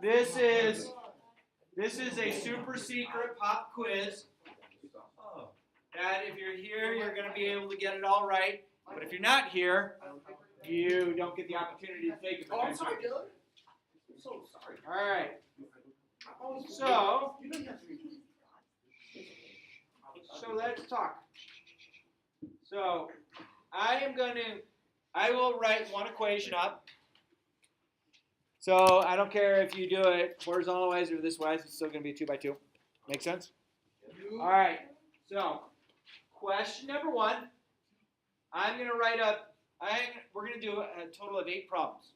This is a super secret pop quiz. That if you're here, you're going to be able to get it all right. But if you're not here, you don't get the opportunity to take it. Oh, I'm sorry, Dylan. I'm so sorry. All right. So let's talk. So I will write one equation up. So I don't care if you do it horizontal wise or this wise, it's still going to be a 2 by 2. Make sense? All right. So question number 1, I'm going to write up, we're going to do a total of 8 problems.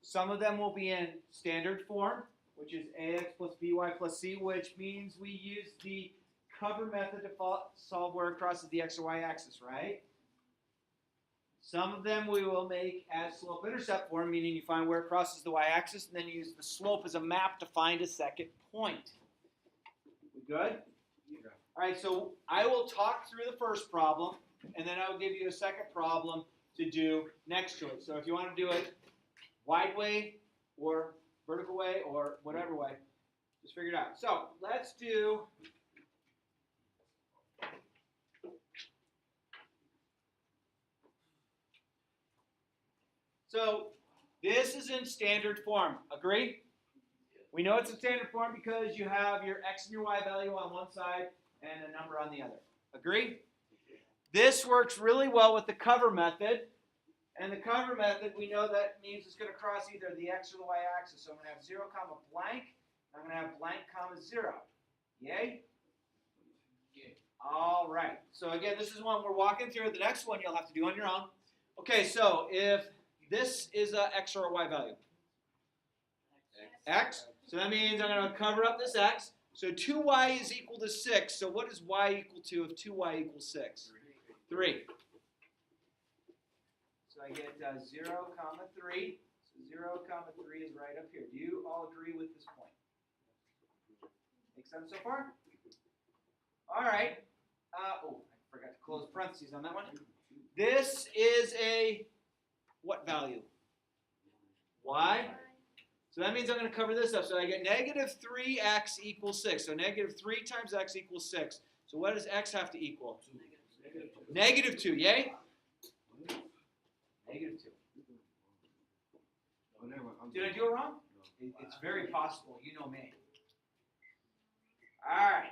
Some of them will be in standard form, which is ax plus by plus c, which means we use the cover method to solve where it crosses the x or y axis, right? Some of them we will make as slope-intercept form, meaning you find where it crosses the y-axis, and then you use the slope as a map to find a second point. We good? Yeah. All right, so I will talk through the first problem, and then I will give you a second problem to do next to it. So if you want to do it wide way or vertical way or whatever way, just figure it out. So let's do... So this is in standard form. Agree? We know it's in standard form because you have your x and your y value on one side and a number on the other. Agree? This works really well with the cover method. And the cover method, we know that means it's going to cross either the x or the y axis. So I'm going to have 0, comma blank. I'm going to have blank, comma 0. Yay? All right. So again, this is one we're walking through. The next one you'll have to do on your own. Okay, so if this is a x or a y value. X. So that means I'm going to cover up this x. So 2y is equal to 6. So what is y equal to if 2y equals 6? 3. So I get 0, comma 3. So 0, comma 3 is right up here. Do you all agree with this point? Make sense so far? All right. Oh, I forgot to close parentheses on that one. This is a what value? Y. So that means I'm going to cover this up. So I get negative 3x equals 6. So negative 3 times x equals 6. So what does x have to equal? Negative 2. Yay? Negative 2. Did I do it wrong? It's very possible. You know me. All right.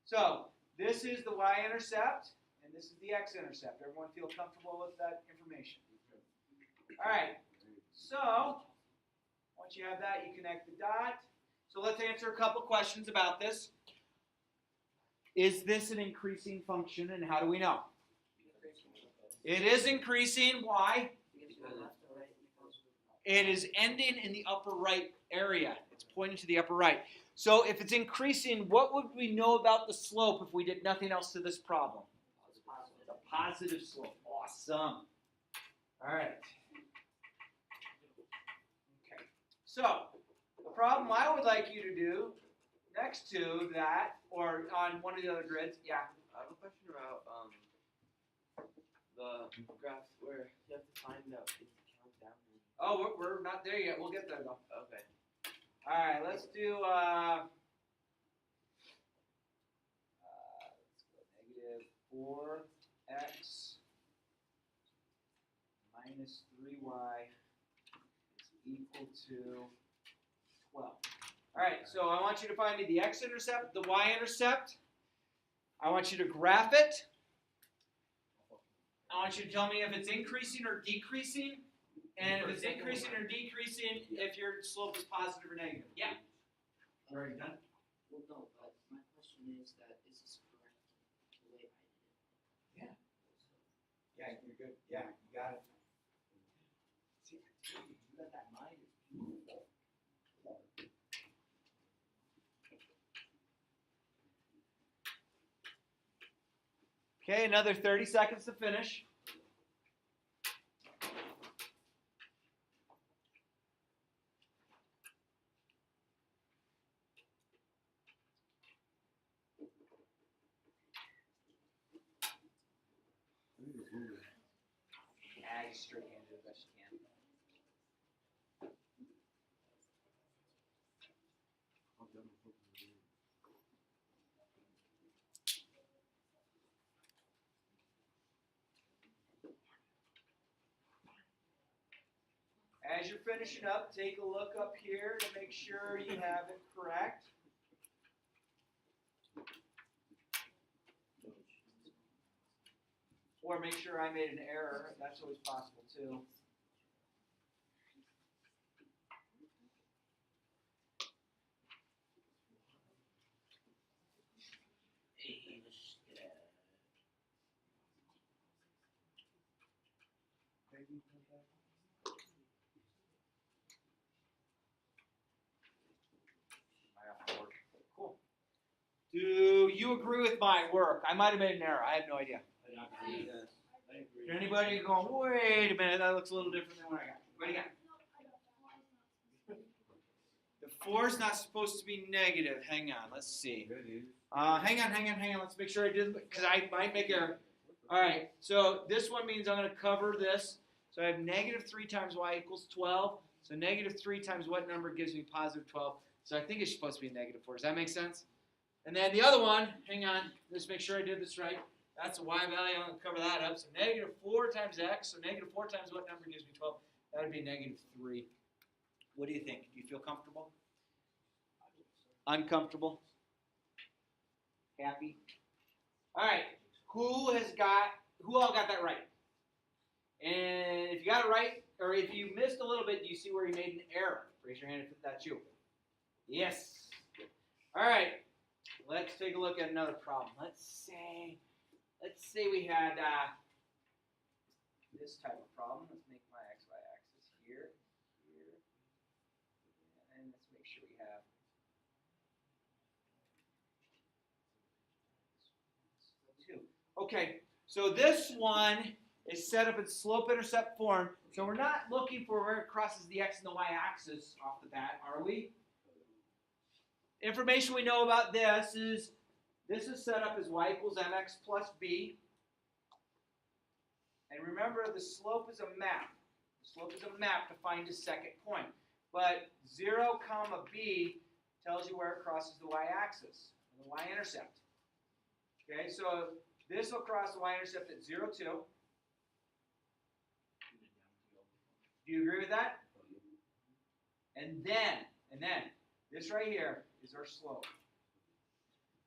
So this is the y-intercept, and this is the x-intercept. Everyone feel comfortable with that information? All right, so once you have that, you connect the dot. So let's answer a couple questions about this. Is this an increasing function, and how do we know? It is increasing. Why? It is ending in the upper right area. It's pointing to the upper right. So if it's increasing, what would we know about the slope if we did nothing else to this problem? It's a positive slope. Awesome. All right. So, the problem I would like you to do next to that, or on one of the other grids, yeah. I have a question about the graphs where you have to find out if you count down. Oh, we're not there yet. We'll get there though. Okay. All right, let's do negative 4x minus 3y is equal to 12. All right, so I want you to find me the x-intercept, the y-intercept. I want you to graph it. I want you to tell me if it's increasing or decreasing. And if it's increasing or decreasing, if your slope is positive or negative. Yeah? You already done? Well, no, but my question is that is this correct the way I did it? Yeah. Yeah, you're good. Yeah, you got it. See, you got that mind. It's beautiful. Okay, another 30 seconds to finish. Straight handed as best you can. As you're finishing up, take a look up here to make sure you have it correct. Or make sure I made an error. That's always possible too. Cool. Do you agree with my work? I might have made an error. I have no idea. Is there anybody going, wait a minute, that looks a little different than what I got? What do you got? The 4 is not supposed to be negative. Hang on, let's see. Hang on. Let's make sure I did, because I might make error. All right, so this one means I'm going to cover this. So I have negative 3 times y equals 12. So negative 3 times what number gives me positive 12? So I think it's supposed to be negative 4. Does that make sense? And then the other one, hang on, let's make sure I did this right. That's a y value. I'm going to cover that up. So negative 4 times x. So negative 4 times what number gives me 12? That would be negative 3. What do you think? Do you feel comfortable? Uncomfortable? Happy? All right. Who all got that right? And if you got it right, or if you missed a little bit, do you see where you made an error? Raise your hand if that's you. Yes. All right. Let's take a look at another problem. Let's say we had this type of problem. Let's make my xy axis here, and let's make sure we have. Okay, so this one is set up in slope-intercept form. So we're not looking for where it crosses the x and the y axis off the bat, are we? Information we know about this is set up as y equals mx plus b. And remember, the slope is a map. The slope is a map to find a second point. But 0, comma b tells you where it crosses the y-axis, the y-intercept. Okay, so this will cross the y-intercept at 0, 2. Do you agree with that? And then, this right here is our slope.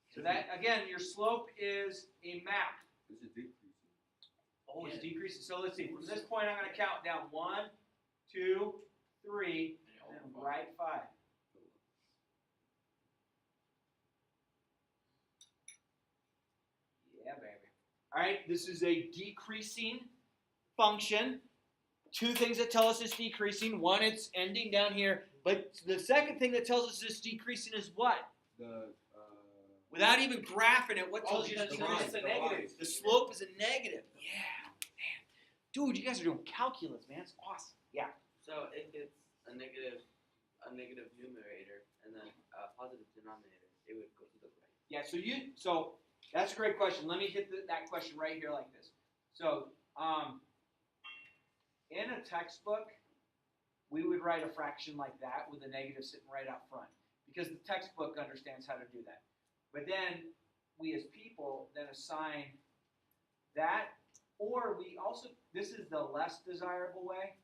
So that, again, your slope is a map. Is it decreasing? Oh, it's decreasing. So let's see. From this point, I'm going to count down 1, 2, 3, and then right 5. Yeah, baby. All right, this is a decreasing function. 2 things that tell us it's decreasing. 1, it's ending down here. But the second thing that tells us it's decreasing is what? Without even graphing it, what tells you it's decreasing? The negative. The slope is a negative. Yeah, man. Dude, you guys are doing calculus, man. It's awesome. Yeah. So if it's a negative numerator and then a positive denominator, it would go to the right. Yeah, so that's a great question. Let me hit that question right here like this. So, in a textbook, we would write a fraction like that with a negative sitting right out front because the textbook understands how to do that. But then we as people then assign that, or we also, this is the less desirable way,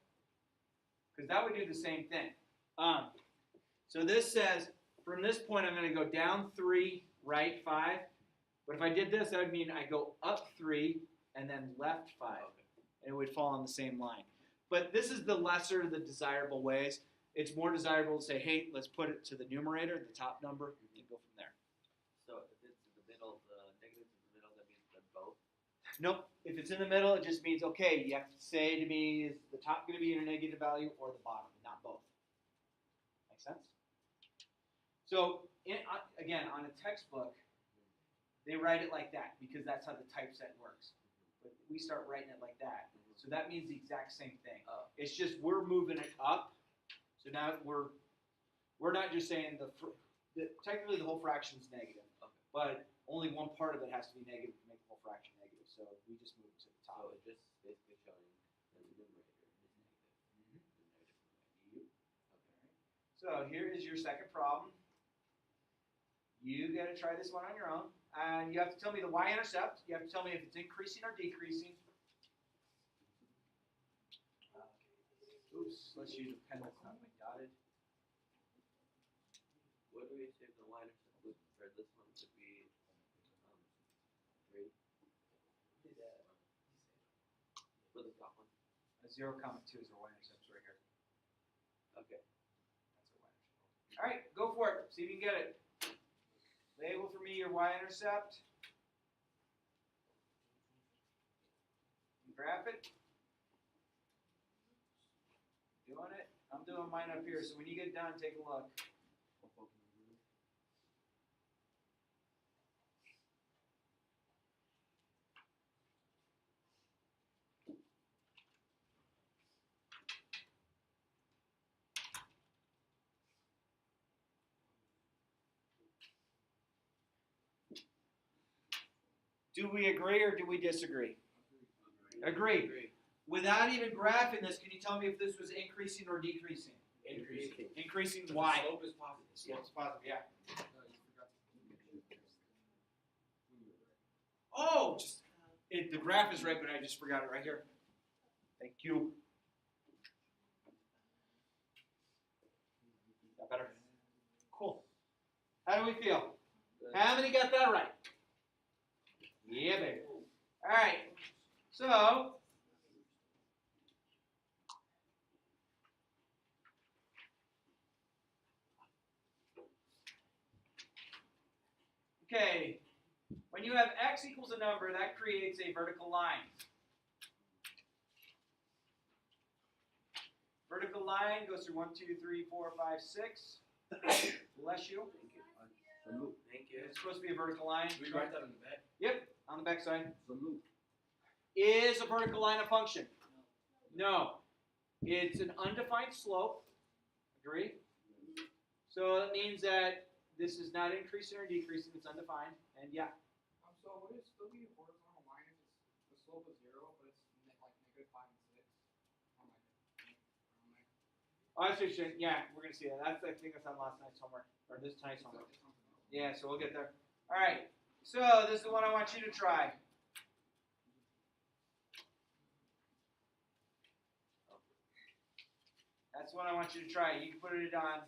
because that would do the same thing. So this says, from this point I'm going to go down 3, right 5. But if I did this, that would mean I go up 3 and then left 5. And it would fall on the same line. But this is the lesser of the desirable ways. It's more desirable to say, hey, let's put it to the numerator, the top number, and go from there. So if it's in the middle, the negative's in the middle, that means they're both? Nope. If it's in the middle, it just means, okay, you have to say to me, is the top going to be in a negative value or the bottom, not both? Make sense? So, again, on a textbook, they write it like that because that's how the typeset works. But we start writing it like that. So that means the exact same thing. It's just we're moving it up. So now we're not just saying technically the whole fraction is negative, but only one part of it has to be negative to make the whole fraction negative. So we just move it to the top. So it's just basically showing that the numerator is negative. So here is your second problem. You got to try this one on your own. And you have to tell me the y-intercept. You have to tell me if it's increasing or decreasing. Oops, let's use a pen that's not my dotted. What do we say the line intercept for this one would be 3? For the top one. A 0,2 is our y-intercept right here. Okay. That's our y-intercept. All right, go for it. See if you can get it. Label for me your y-intercept. Graph it. Doing it. I'm doing mine up here, so when you get done, take a look. Do we agree or do we disagree? Agree. Without even graphing this, can you tell me if this was increasing or decreasing? Increasing. Increasing. Why? The slope is positive. Slope's positive, yeah. Oh, the graph is right, but I just forgot it right here. Thank you. That better? Cool. How do we feel? How many got that right? Yeah, baby. All right. So, okay, when you have x equals a number, that creates a vertical line. Vertical line goes through 1, 2, 3, 4, 5, 6. Bless you. Thank you. It's supposed to be a vertical line. Do we write that on the back? Yep, on the back side. Is a vertical line a function? No. It's an undefined slope. Agree? So that means that this is not increasing or decreasing. It's undefined. And yeah. So would it still be a horizontal line if it's the slope is 0, but it's like -5 and 6? Or like around there? Oh, I see what you're saying. Yeah, we're gonna see that. I think that's on last night's homework or this night's homework. Yeah, so we'll get there. All right. So this is the one I want you to try. That's the one I want you to try. You can put it on.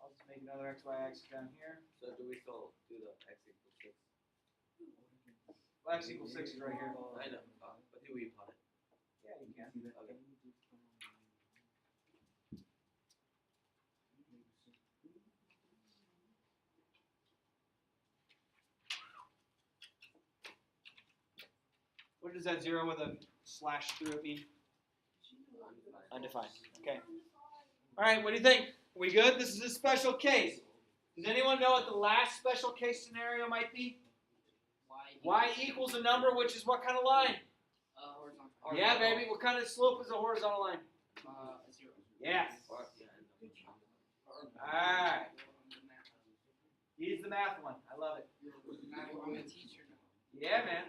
I'll just make another x, y axis down here. So do we still do the x equals 6? Well, x equals 6 is right here. I know. But do we plot it? Yeah, you can. Okay. What does that 0 with a slash through it mean? Undefined. Okay. All right, what do you think? Are we good? This is a special case. Does anyone know what the last special case scenario might be? Y equals a number, which is what kind of line? Horizontal. Yeah, baby. What kind of slope is a horizontal line? 0. Yes. All right. He's the math one. I love it. I'm a teacher now. Yeah, man.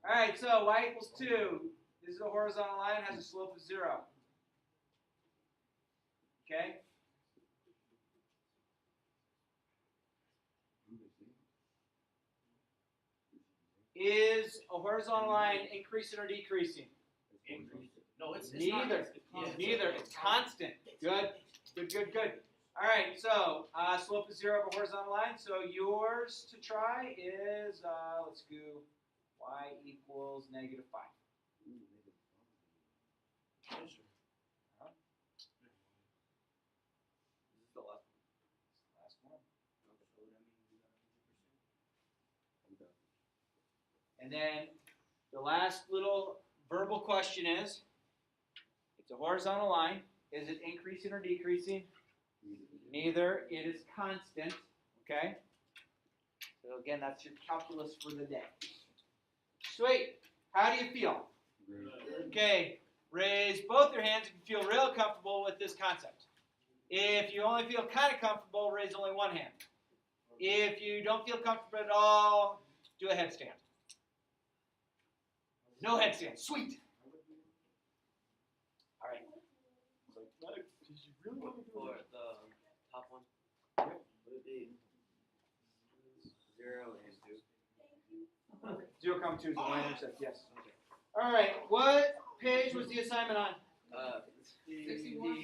All right, so y equals 2. This is a horizontal line. Has a slope of 0. Okay? Is a horizontal line increasing or decreasing? Increasing. No, it's Neither. not. Neither. It's constant. Good. Good, good, good. All right, so slope is 0 of a horizontal line. So yours to try is, let's do y equals -5. This is the last one. Last one. And then the last little verbal question is, it's a horizontal line. Is it increasing or decreasing? Neither. It is constant. Okay? So again, that's your calculus for the day. Sweet. How do you feel? Okay. Raise both your hands if you feel real comfortable with this concept. If you only feel kind of comfortable, raise only one hand. If you don't feel comfortable at all, do a headstand. No headstand. Sweet. All right. For the top one. Would it be 0 and 2? 0, 2 is the line intercept, yes. All right, what page was the assignment on? 61.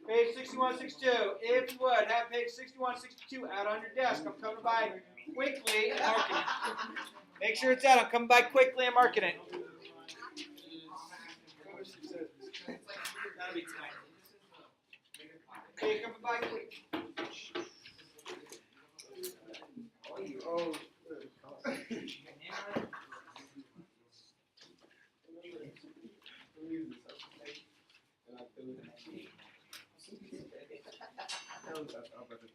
Page 6162. If you would, have page 6162 out on your desk. I'm coming by quickly and marking it. Make sure it's out. I'm coming by quickly and marking it. Okay, coming by quick.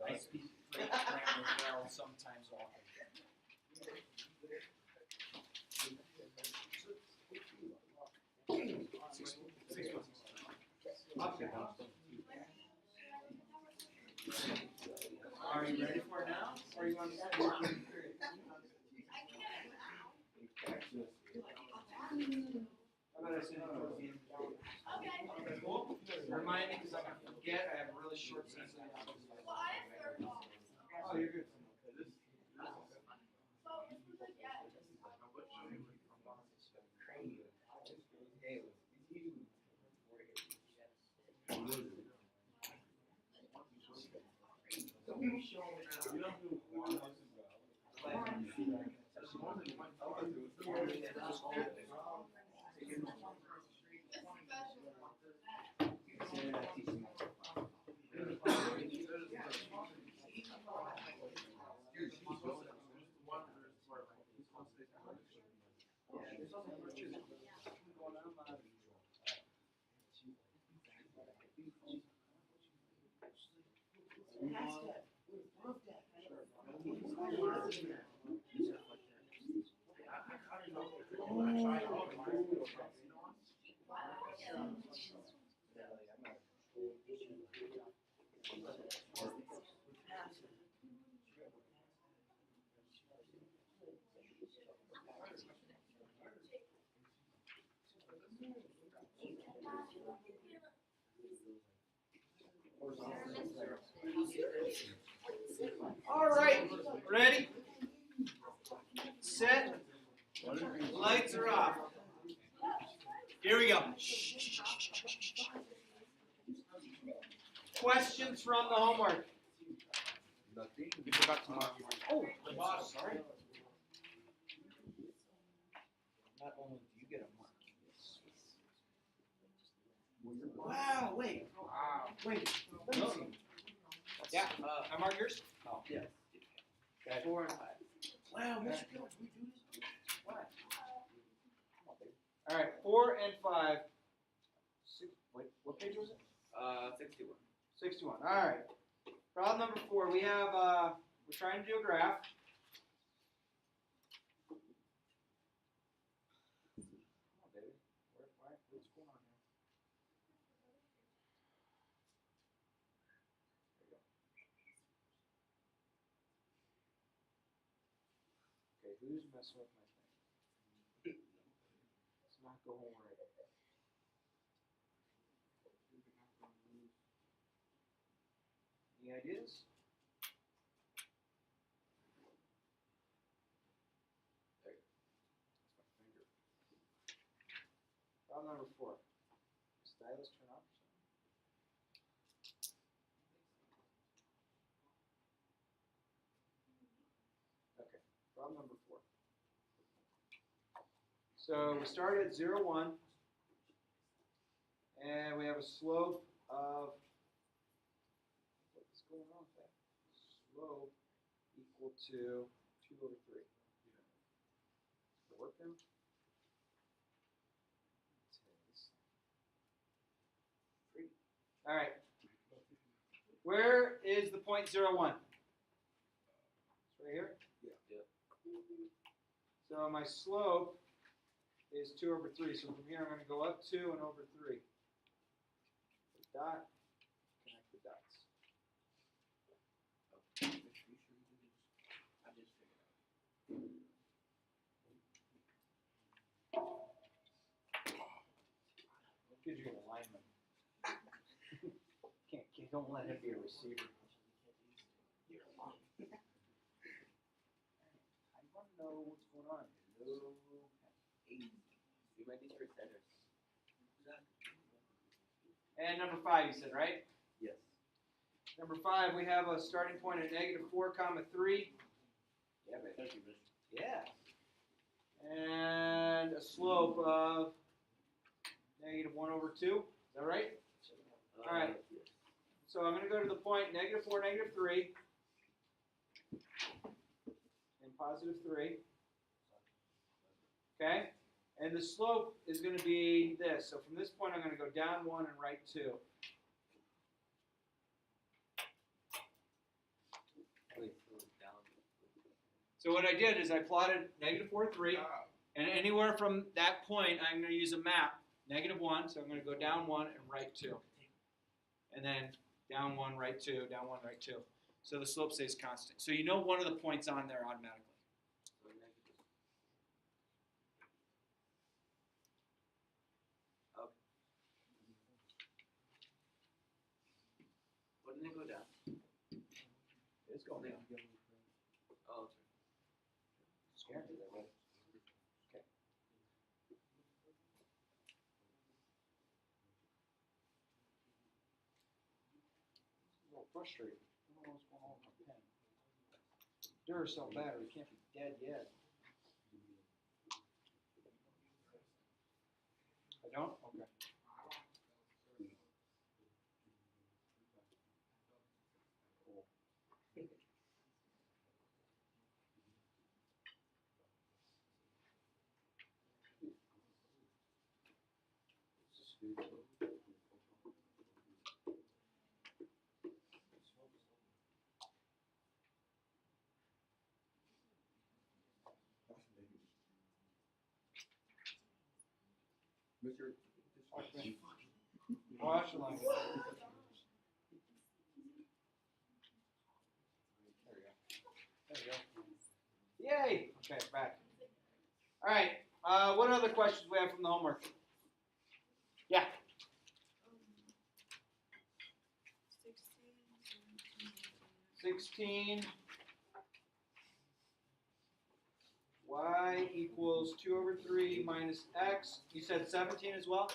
I speak great grammar well, sometimes often. Are you ready for it now? Or you want to start working? How about I send it towards the end? Okay, cool. Remind me because I'm going to forget. I have a really short sense of Oh, you're good. All right, ready? Set. Lights are off. Here we go. Questions from the homework. You forgot to mark. Oh, the bottom. Sorry. Not only do you get a mark. Wow, wait. Wait. Let me see. Yeah, I mark yours? Oh. Yes. Okay. 4 and 5. Wow, Mr. Can we do this? Why? All right, 4 and 5. Wait, what page was it? 61. 61. All right. Problem number 4. We have, we're trying to do a graph. Come on, baby. What's going on here? There you go. Okay, who's messing with my thing? Let's not go home right. Any ideas? There you go. That's my finger. Problem number 4. Stylus turn off or something? Okay, problem number 4. So we start at 0, 1, and we have a slope of, what's going on with that? Slope equal to 2 over 3. Does it work now? All right. Where is the point 0, 1? It's right here? Yeah. So my slope is 2 over 3. So from here I'm going to go up 2 and over 3. Dot, connect the dots. Gives you an alignment. Don't let him be a receiver. I want to know what's going on. Hello. You might need percenters. And number 5, you said, right? Yes. Number 5, we have a starting point at -4, 3. Yeah, baby. Thank you, Rich. Yeah. And a slope of -1/2. Is that right? All right. Yes. So I'm going to go to the point -4, -3, and +3. Okay? And the slope is going to be this. So from this point, I'm going to go down 1 and right 2. Wait, so down. So what I did is I plotted -4, 3, and anywhere from that point, I'm going to use a map. -1, so I'm going to go down 1 and right 2. And then down 1, right 2, down 1, right 2. So the slope stays constant. So you know one of the points on there automatically. So negative. Okay. What didn't it go down? It's going down. Oh, Scared me there, buddy. Okay. It's a little frustrating. I don't know what's going on with my pen. Duracell battery can't be dead yet. I don't? Okay. Mr. Watch the language. There we go. There we go. Yay! Okay, back. All right. What other questions we have from the homework? Yeah. 16. Y equals 2/3 minus x. You said 17 as well?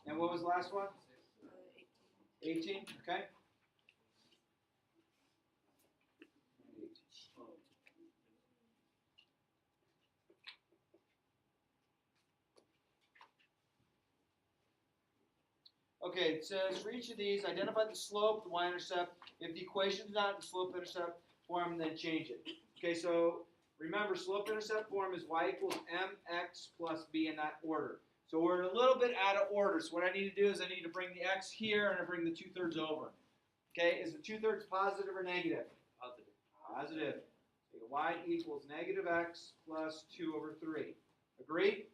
And what was the last one? 18, okay. Okay, it says for each of these, identify the slope, the y-intercept. If the equation is not in slope-intercept form, then change it. Okay, so remember, slope-intercept form is y equals mx plus b in that order. So we're a little bit out of order. So what I need to do is I need to bring the x here and I bring the 2/3 over. Okay, is the 2/3 positive or negative? positive. Positive. So y equals -x plus 2/3. Agreed?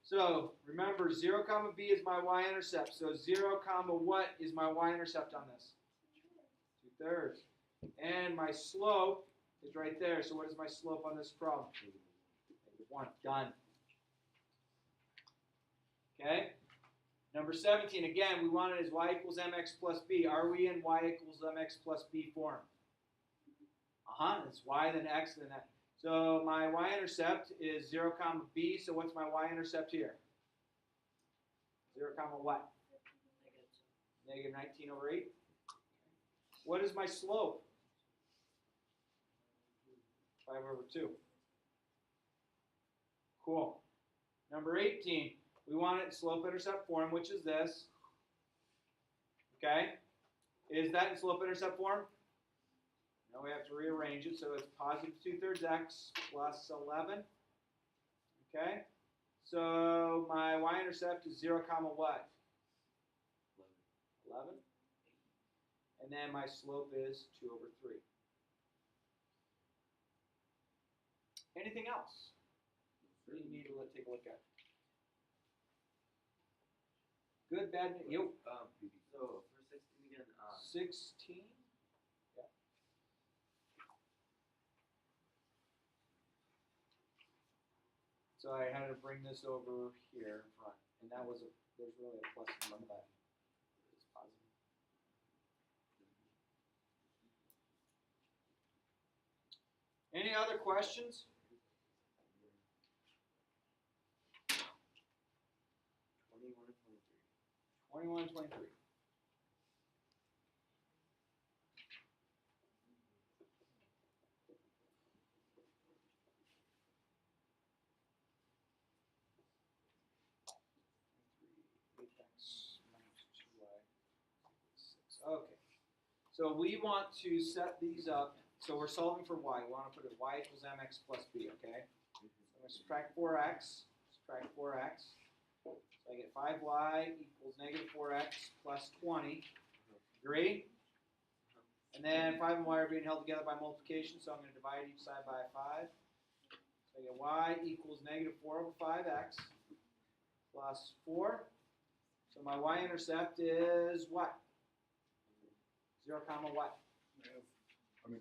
So remember, 0, b is my y-intercept. So 0, what is my y-intercept on this? 2/3. And my slope is right there. So what is my slope on this problem? -1. Done. Okay? Number 17, again, we want it as y equals mx plus b. Are we in y equals mx plus b form? It's y, then x, then x. So my y-intercept is 0, b. So what's my y-intercept here? 0, what? -19/8. What is my slope? 5/2. Cool. Number 18, we want it in slope-intercept form, which is this. Okay? Is that in slope-intercept form? No, we have to rearrange it, so it's positive 2/3 x plus 11. Okay? So my y-intercept is 0, what? 11. And then my slope is 2/3. Anything else? What do you need to take a look at? Good, bad, yo. So for 16 again, 16. Yeah. So I had to bring this over here in front, and that was there's really a plus in front of that. It's positive. Any other questions? 21 and 23. 21 and 23. Okay, so we want to set these up. So we're solving for y. We want to put it y equals mx plus b, okay? So I'm going to subtract 4x, subtract 4x. So I get 5y equals negative 4x plus 20. Agree? And then 5 and y are being held together by multiplication, so I'm going to divide each side by 5. So I get y equals negative 4 over 5x plus 4. So my y-intercept is what? 0 comma what?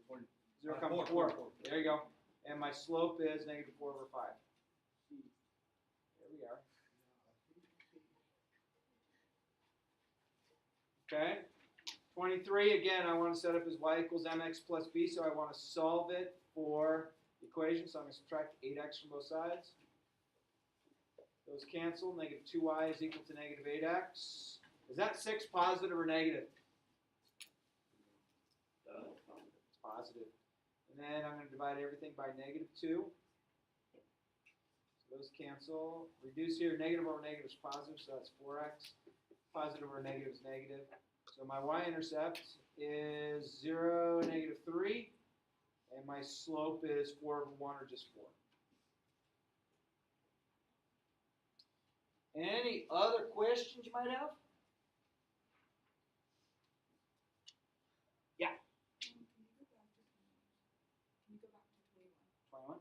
40. 0 comma 4. 4. There you go. And my slope is negative 4 over 5. There we are. Okay. 23, again, I want to set up as y equals mx plus b, so I want to solve it for the equation. So I'm going to subtract 8x from both sides. Those cancel. Negative 2y is equal to negative 8x. Is that 6 positive or negative? It's positive. And then I'm going to divide everything by negative 2. So those cancel. Reduce here. Negative over negative is positive, so that's 4x. Positive over negative is negative. So my y-intercept is 0, negative 3. And my slope is 4 over 1, or just 4. Any other questions you might have? Yeah. Can you go back to 21? 21.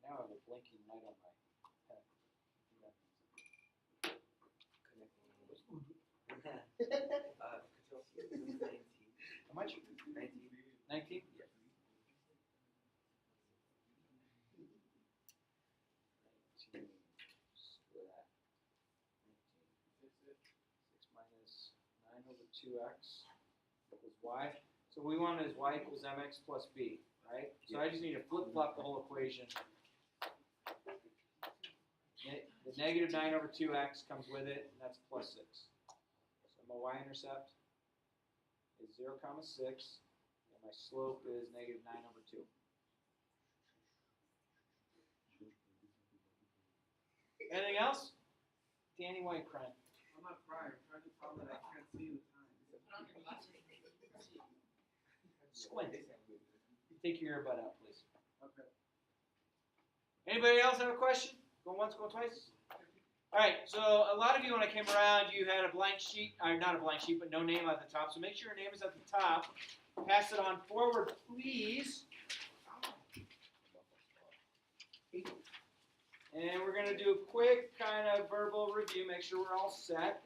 Now I have a blinking light on my head. How much? 19? Yes. 19. Split that. 19. 6 minus 9 over 2x equals y. So we want it as y equals mx plus b, right? So I just need to flip-flop the whole equation. The negative 9 over 2x comes with it, and that's plus 6. So my y-intercept is 0, comma 6, and my slope is negative 9 over 2. Anything else? Danny, why are you crying? I'm not crying. I'm trying to tell that I can't see the time. Put on your glasses. Squint. Take your earbud out, please. Okay. Anybody else have a question? Going once, going twice? All right, so a lot of you, when I came around, you had a blank sheet, or not a blank sheet, but no name at the top. So make sure your name is at the top. Pass it on forward, please. And we're going to do a quick kind of verbal review, make sure we're all set.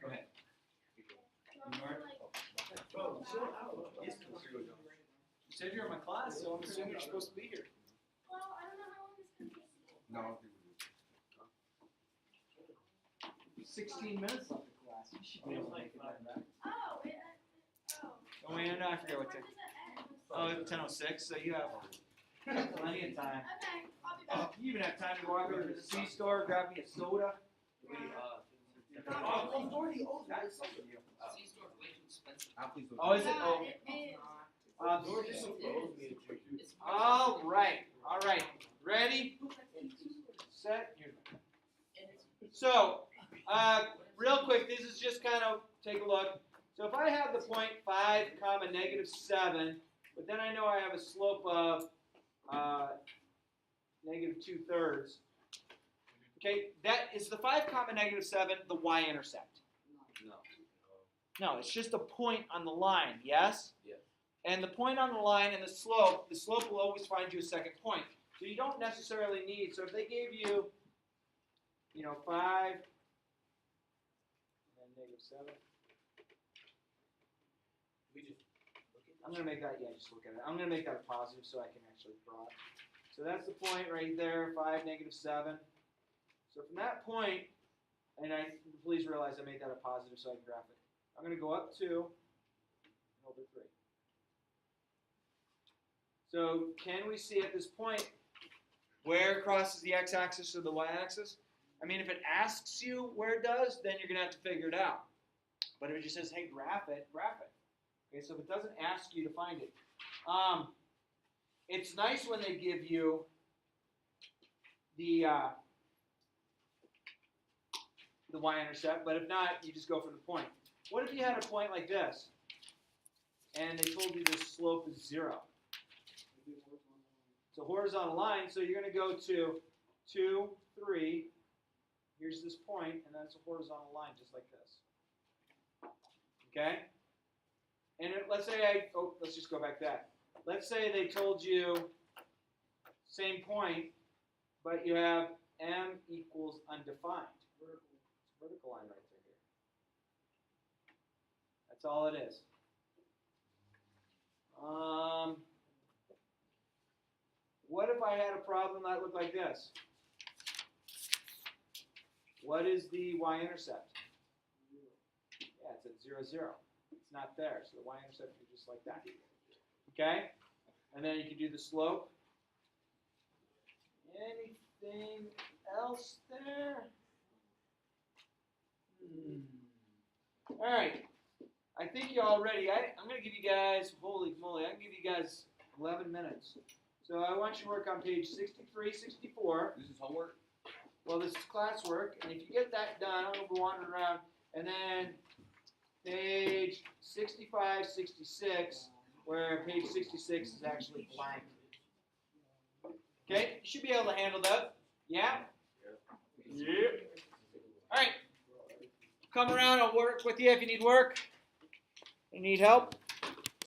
Go ahead. You said you're in my class, so I'm assuming you're supposed to be here. Well, I don't know how long this can take. No. 16 minutes left of class. You should be able to make it back. Oh, Oh, wait, no, I forget what time. When does it end? Oh, 10:06, so you have plenty of time. Okay, I'll be back. You even have time to go out to the C-store, grab me a soda. Oh, that is something you. C-store's way too expensive. Oh, is it? Yeah, Oh. it is. It's All right. Ready, set, here's my So, real quick, this is just kind of, take a look. So if I have the point 5 comma negative 7, but then I know I have a slope of negative 2/3. Okay, that is the 5 comma negative 7, the y-intercept. No. No, it's just a point on the line, yes? Yes. And the point on the line and the slope will always find you a second point. So you don't necessarily need, so if they gave you, 5 and then -7. We just look at I'm going to make that, just look at it. I'm going to make that a positive so I can actually draw it. So that's the point right there, 5, -7. So from that point, and please realize I made that a positive so I can graph it. I'm going to go up 2 and over 3. So can we see at this point where it crosses the x-axis or the y-axis? I mean, if it asks you where it does, then you're going to have to figure it out. But if it just says, hey, graph it, graph it. Okay, so if it doesn't ask you to find it. It's nice when they give you the y-intercept, but if not, you just go from the point. What if you had a point like this, and they told you the slope is 0? It's a horizontal line, so you're going to go to 2, 3. Here's this point, and then it's a horizontal line just like this. Okay? And let's say let's just go back to that. Let's say they told you same point, but you have m equals undefined. Vertical line right through here. That's all it is. What if I had a problem that looked like this? What is the y-intercept? Yeah, it's at 0, 0. It's not there, so the y-intercept is just like that. Okay? And then you can do the slope. Anything else there? All right. I think you're all ready. I'm going to give you guys, holy moly, I can give you guys 11 minutes. So I want you to work on page 63, 64. This is homework? Well, this is classwork, and if you get that done, I'm going to be wandering around. And then page 65, 66, where page 66 is actually blank. Okay, you should be able to handle that. Yeah? Yep. All right. Come around, I'll work with you if you need work. You need help?